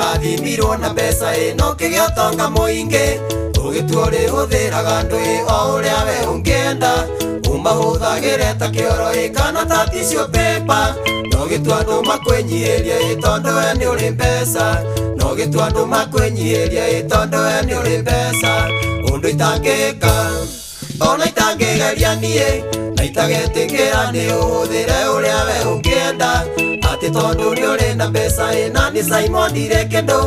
warathimirwo na mbeca no kĩgĩa ũtonga mũingĩ ũgĩtua ũrĩhũthĩraga ndũ o ũrĩa we ũngĩenda ũmahũthagĩre ta kĩoro kana ta tissue paper no gĩtua andũ makwĩnyihĩrie tondũ we nĩ ũrĩ mbeca no gĩtua andũ makwĩnyihĩrie tondũ we nĩ ũrĩ mbeca ũndũ itangĩka ona itangĩgeria niĩ na itagetĩkĩra nĩ ũhũthĩre ũrĩa we ũngĩenda atĩ tondũ nĩ ũrĩ na mbeca na nĩ Simon ndirĩ kĩndũ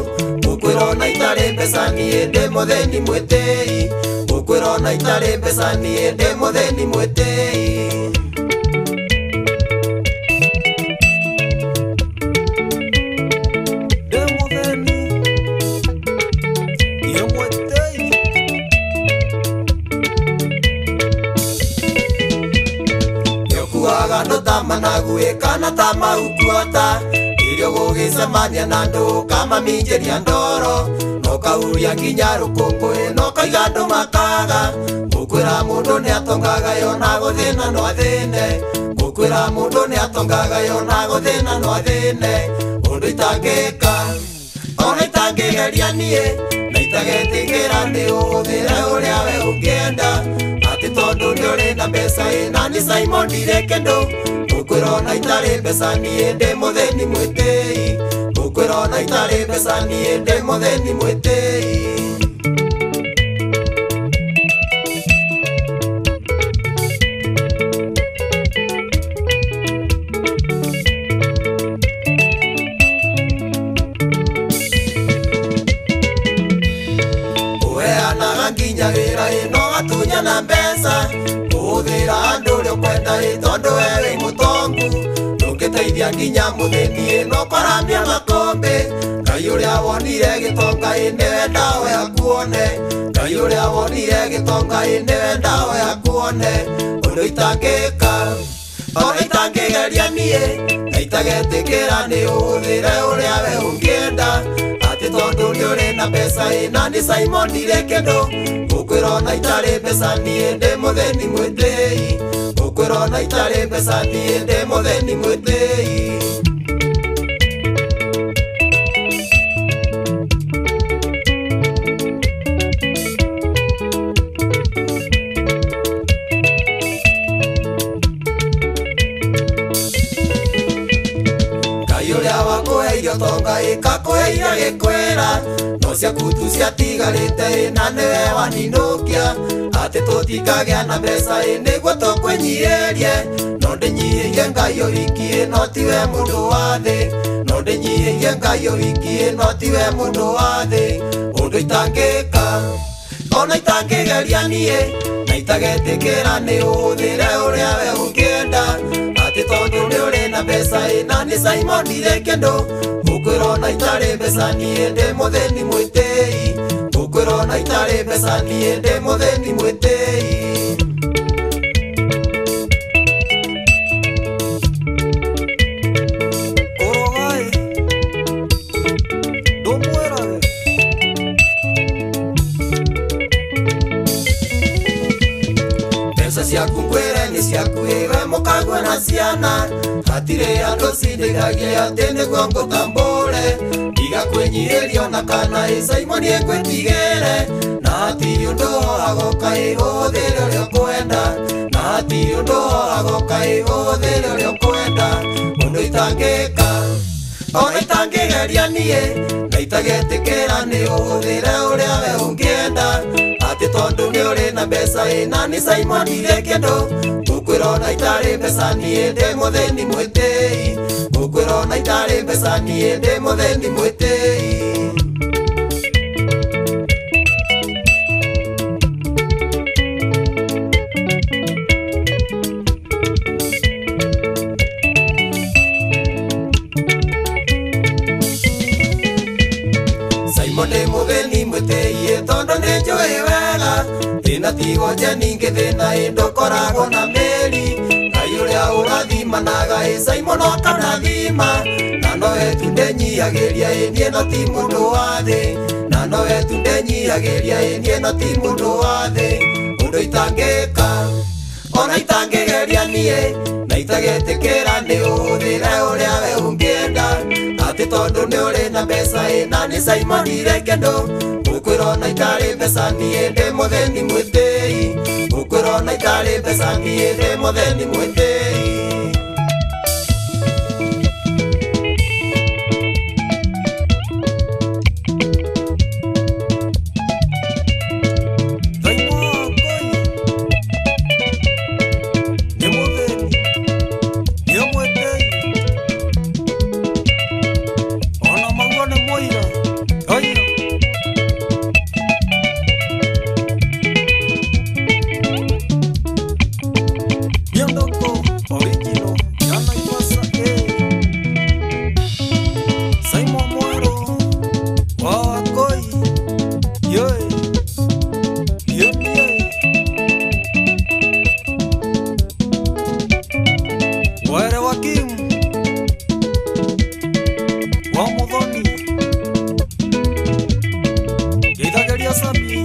ũkwĩra ona itarĩ mbeca niĩ ndĩ mũthĩni mwĩtĩi ũkwĩra ona itarĩ mbeca niĩ ndĩ mũthĩni mwĩtĩi manague kana ta maukuota irio gũgĩcemania na andũ kamaminjĩria ndoro no kauria nginya rũkũngũ no kaiga andũ makaga gũkwĩra mũndũ nĩ atongaga yona gũthĩna no athĩne gũkwĩra mũndũ nĩ atongaga yona gũthĩna no athĩne ũndũ itangĩka ona itangĩgeria niĩ na itagetĩkĩra nĩ ũhũthĩre ũrĩa we ũngĩenda atĩ tondũ nĩ ũrĩ na mbeca na nĩ Simon ndirĩ kĩndũ ũkwĩra ona itarĩ mbeca niĩ ndĩ mũthĩni mwĩtĩi ũkwĩra ona itarĩ mbeca niĩ ndĩ mũthĩni mwĩtĩi ũheanaga nginya wĩra no gatunyana mbeca ũhũthĩra andũ ũrĩa ũkwenda tondũ we wĩ mũtongu ndũngĩteithia nginya mũthĩni no kwaramia makũmbĩ Ngai ũrĩa wonire gĩtonga nĩwe ndahoya kuone Ngai ũrĩa wonire gĩtonga nĩwe ndahoya kuone ũndũ itangĩka ona itangĩgeria niĩ na itagetĩkĩra nĩ ũhũthĩre ũrĩa we ũngĩenda atĩ tondũ nĩ ũrĩ na mbeca na nĩ Simon ndirĩ kĩndũ ũkwĩra ona itarĩ mbeca niĩ ndĩ mũthĩni mwĩtĩi ũkwĩra ona itarĩ mbeca niĩ ndĩ mũthĩni mwĩtĩi Ngai ũrĩa wakũheire ũtonga kakũheire gĩkwĩra no ciaku tu ciatigarĩte na nĩwe waninũkia atĩ tũtikagĩa na mbeca nĩguo tũkwĩnyihĩrie no ndĩnyihĩrie Ngai ũwiki no tiwe mũndũ wa thĩ no ndĩnyihĩrie Ngai ũwiki no tiwe mũndũ wa thĩ ũndũ itangĩka ona itangĩgeria niĩ na itagetĩkĩra nĩ ũhũthĩre ũrĩa we ũngĩenda atĩ tondũ nĩ ũrĩ na mbeca na nĩ Simon ndirĩ kĩndũ ũkwĩra ona itarĩ mbeca niĩ ndĩ mũthĩni mwĩtĩi ũkwĩra ona itarĩ mbeca niĩ ndĩ mũthĩni mwĩtĩi ciaku kwĩre nĩ ciaku we mũkagua na ciana hatirĩ andũ cindĩkagia atĩ nĩguo ngũtambũre igakwĩnyihĩria na kana Simon nĩngwĩtigĩre na hatirĩ ũndũ agoka ũhũthĩre ũrĩa ũkwenda na hatirĩ ũndũ agoka ũhũthĩre ũrĩa ũkwenda ũndũ itangĩka ona itangĩgeria niĩ na itagetĩkĩra nĩ ũhũthĩre ũrĩa we ũngĩenda atĩ tondũ nĩ ũrĩ na mbeca na nĩ Simon ndirĩ kĩndũ ũkwĩra ona itarĩ mbeca niĩ ndĩ mũthĩni mwĩtĩi ũkwĩra ona itarĩ mbeca niĩ ndĩ mũthĩni mwĩtĩi Simon nĩ mũthĩni mwĩtĩi tondũ nĩ njũĩ wega thĩna ti wonje ningĩ thĩna ndũkoragwo na mĩri Ngai ũrĩa ũrathimanaga Simon akanathima na nowe tu ndĩnyihagĩria niĩ no ti mũndũ wa thĩ na nowe tu ndĩnyihagĩria niĩ no ti mũndũ wa thĩ ũndũ itangĩka ona itangĩgeria niĩ na itagetĩkĩra nĩ ũhũthĩre ũrĩa we ũngĩenda atĩ tondũ nĩ ũrĩ na mbeca nani Simon Irekendo ukwirona itari mbeca nie ndi mutheni mwitei ukwirona itari mbeca nie ndi mutheni mwitei Wa Muthoni Githageria Sami